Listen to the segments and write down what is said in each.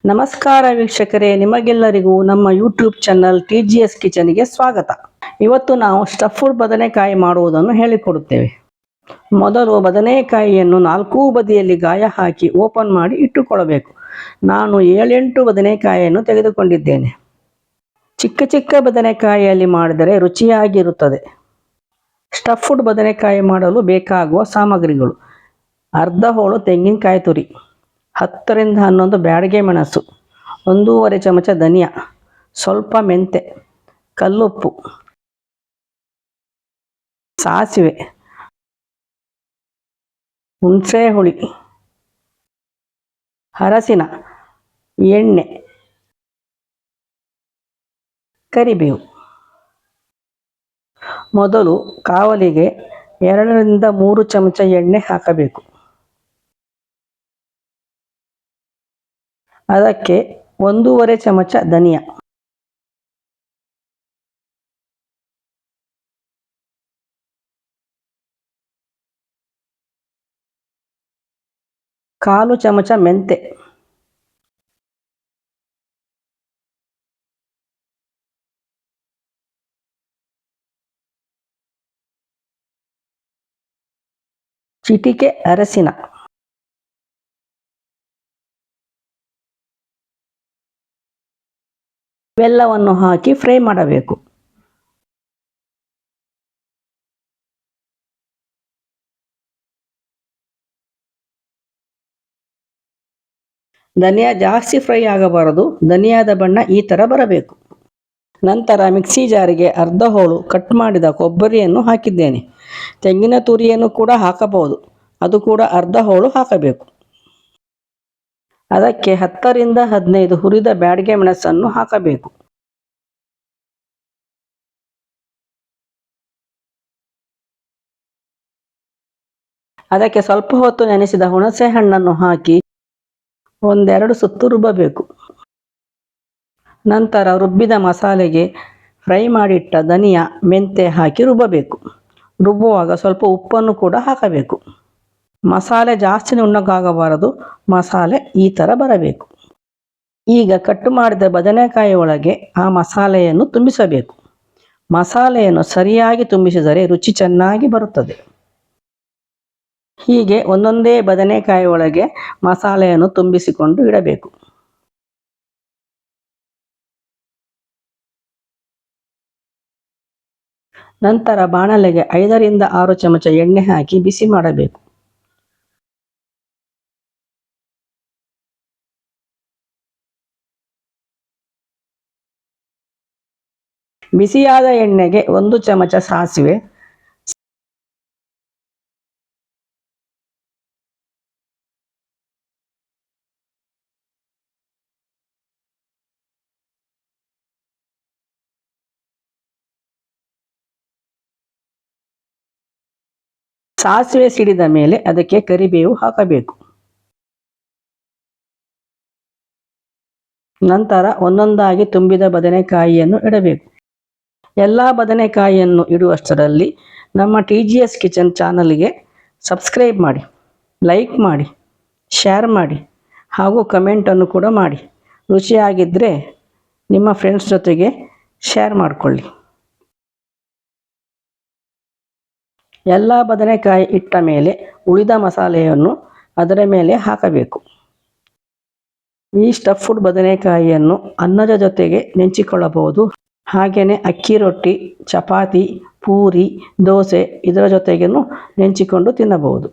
ನಮಸ್ಕಾರ ವೀಕ್ಷಕರೇ, ನಿಮಗೆಲ್ಲರಿಗೂ ನಮ್ಮ ಯೂಟ್ಯೂಬ್ ಚಾನಲ್ TGS ಕಿಚನ್ಗೆ ಸ್ವಾಗತ. ಇವತ್ತು ನಾವು ಸ್ಟಫ್ಡ್ ಬದನೆಕಾಯಿ ಮಾಡುವುದನ್ನು ಹೇಳಿಕೊಡುತ್ತೇವೆ. ಮೊದಲು ಬದನೆಕಾಯಿಯನ್ನು 4 ಬದಿಯಲ್ಲಿ ಗಾಯ ಹಾಕಿ ಓಪನ್ ಮಾಡಿ ಇಟ್ಟುಕೊಳ್ಳಬೇಕು. ನಾನು 7-8 ಬದನೆಕಾಯಿಯನ್ನು ತೆಗೆದುಕೊಂಡಿದ್ದೇನೆ. ಚಿಕ್ಕ ಚಿಕ್ಕ ಬದನೆಕಾಯಿಯಲ್ಲಿ ಮಾಡಿದರೆ ರುಚಿಯಾಗಿರುತ್ತದೆ. ಸ್ಟಫ್ಡ್ ಬದನೆಕಾಯಿ ಮಾಡಲು ಬೇಕಾಗುವ ಸಾಮಗ್ರಿಗಳು: ಅರ್ಧ ಹೋಳು ತೆಂಗಿನಕಾಯಿ ತುರಿ, 10-11 ಬ್ಯಾಡಗೆ ಮೆಣಸು, 1/2 ಚಮಚ ಧನಿಯಾ, ಸ್ವಲ್ಪ ಮೆಂತೆ, ಕಲ್ಲುಪ್ಪು, ಸಾಸಿವೆ, ಹುಣಸೆ ಹುಳಿ, ಅರಸಿನ, ಎಣ್ಣೆ, ಕರಿಬೇವು. ಮೊದಲು ಕಾವಲಿಗೆ 2-3 ಚಮಚ ಎಣ್ಣೆ ಹಾಕಬೇಕು. ಅದಕ್ಕೆ 1/2 ಚಮಚ ಧನಿಯಾ, 1/4 ಚಮಚ ಮೆಂತೆ, ಚಿಟಿಕೆ ಅರಸಿನ, ಬೆಲ್ಲವನ್ನು ಹಾಕಿ ಫ್ರೈ ಮಾಡಬೇಕು. ಧನಿಯಾ ಜಾಸ್ತಿ ಫ್ರೈ ಆಗಬಾರದು. ಧನಿಯಾದ ಬಣ್ಣ ಈ ಥರ ಬರಬೇಕು. ನಂತರ ಮಿಕ್ಸಿ ಜಾರಿಗೆ ಅರ್ಧ ಹೋಳು ಕಟ್ ಮಾಡಿದ ಕೊಬ್ಬರಿಯನ್ನು ಹಾಕಿದ್ದೇನೆ. ತೆಂಗಿನ ತುರಿಯನ್ನು ಕೂಡ ಹಾಕಬಹುದು, ಅದು ಕೂಡ ಅರ್ಧ ಹೋಳು ಹಾಕಬೇಕು. ಅದಕ್ಕೆ 10-15 ಹುರಿದ ಬ್ಯಾಡಗೆ ಮೆಣಸನ್ನು ಹಾಕಬೇಕು. ಅದಕ್ಕೆ ಸ್ವಲ್ಪ ಹೊತ್ತು ನೆನೆಸಿದ ಹುಣಸೆ ಹಣ್ಣನ್ನು ಹಾಕಿ 1-2 ಸುತ್ತು ರುಬ್ಬಬೇಕು. ನಂತರ ರುಬ್ಬಿದ ಮಸಾಲೆಗೆ ಫ್ರೈ ಮಾಡಿಟ್ಟ ಧನಿಯಾ, ಮೆಂತೆ ಹಾಕಿ ರುಬ್ಬಬೇಕು. ರುಬ್ಬುವಾಗ ಸ್ವಲ್ಪ ಉಪ್ಪನ್ನು ಕೂಡ ಹಾಕಬೇಕು. ಮಸಾಲೆ ಜಾಸ್ತಿ ನುಣ್ಣಗಾಗಬಾರದು. ಮಸಾಲೆ ಈ ಥರ ಬರಬೇಕು. ಈಗ ಕಟ್ ಮಾಡಿದ ಬದನೆಕಾಯಿ ಒಳಗೆ ಆ ಮಸಾಲೆಯನ್ನು ತುಂಬಿಸಬೇಕು. ಮಸಾಲೆಯನ್ನು ಸರಿಯಾಗಿ ತುಂಬಿಸಿದರೆ ರುಚಿ ಚೆನ್ನಾಗಿ ಬರುತ್ತದೆ. ಹೀಗೆ ಒಂದೊಂದೇ ಬದನೆಕಾಯಿ ಒಳಗೆ ಮಸಾಲೆಯನ್ನು ತುಂಬಿಸಿಕೊಂಡು ಇಡಬೇಕು. ನಂತರ ಬಾಣಲೆಗೆ 5-6 ಚಮಚ ಎಣ್ಣೆ ಹಾಕಿ ಬಿಸಿ ಮಾಡಬೇಕು. ಬಿಸಿಯಾದ ಎಣ್ಣೆಗೆ 1 ಚಮಚ ಸಾಸಿವೆ, ಸಾಸಿವೆ ಸಿಡಿದ ಮೇಲೆ ಅದಕ್ಕೆ ಕರಿಬೇವು ಹಾಕಬೇಕು. ನಂತರ ಒಂದೊಂದಾಗಿ ತುಂಬಿದ ಬದನೆಕಾಯಿಯನ್ನು ಇಡಬೇಕು. ಎಲ್ಲ ಬದನೆಕಾಯಿಯನ್ನು ಇಡುವಷ್ಟರಲ್ಲಿ ನಮ್ಮ TGS ಕಿಚನ್ ಚಾನಲ್ಗೆ ಸಬ್ಸ್ಕ್ರೈಬ್ ಮಾಡಿ, ಲೈಕ್ ಮಾಡಿ, ಶೇರ್ ಮಾಡಿ ಹಾಗೂ ಕಮೆಂಟನ್ನು ಕೂಡ ಮಾಡಿ. ರುಚಿಯಾಗಿದ್ದರೆ ನಿಮ್ಮ ಫ್ರೆಂಡ್ಸ್ ಜೊತೆಗೆ ಶೇರ್ ಮಾಡಿಕೊಳ್ಳಿ. ಎಲ್ಲ ಬದನೆಕಾಯಿ ಇಟ್ಟ ಮೇಲೆ ಉಳಿದ ಮಸಾಲೆಯನ್ನು ಅದರ ಮೇಲೆ ಹಾಕಬೇಕು. ಈ ಸ್ಟಫ್ಡ್ ಬದನೆಕಾಯಿಯನ್ನು ಅನ್ನದ ಜೊತೆಗೆ ನೆಂಚಿಕೊಳ್ಳಬಹುದು. ಹಾಗೆಯೇ ಅಕ್ಕಿ ರೊಟ್ಟಿ, ಚಪಾತಿ, ಪೂರಿ, ದೋಸೆ ಇದರ ಜೊತೆಗೇನು ನೆಂಚಿಕೊಂಡು ತಿನ್ನಬಹುದು.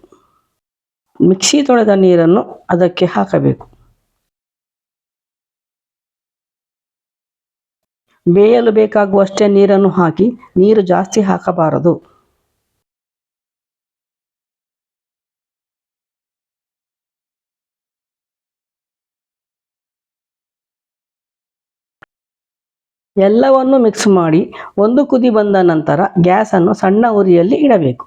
ಮಿಕ್ಸಿ ತೊಳೆದ ನೀರನ್ನು ಅದಕ್ಕೆ ಹಾಕಬೇಕು. ಬೇಯಲು ಬೇಕಾಗುವಷ್ಟೇ ನೀರನ್ನು ಹಾಕಿ, ನೀರು ಜಾಸ್ತಿ ಹಾಕಬಾರದು. ಎಲ್ಲವನ್ನು ಮಿಕ್ಸ್ ಮಾಡಿ ಒಂದು ಕುದಿ ಬಂದ ನಂತರ ಗ್ಯಾಸನ್ನು ಸಣ್ಣ ಉರಿಯಲ್ಲಿ ಇಡಬೇಕು.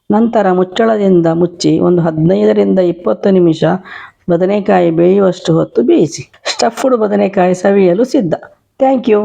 ನಂತರ ಮುಚ್ಚಳದಿಂದ ಮುಚ್ಚಿ ಒಂದು 15-20 ನಿಮಿಷ ಬದನೆಕಾಯಿ ಬೇಯುವಷ್ಟು ಹೊತ್ತು ಬೇಯಿಸಿ. ಸ್ಟಫ್ಡ್ ಬದನೆಕಾಯಿ ಸವಿಯಲು ಸಿದ್ಧ. Thank you.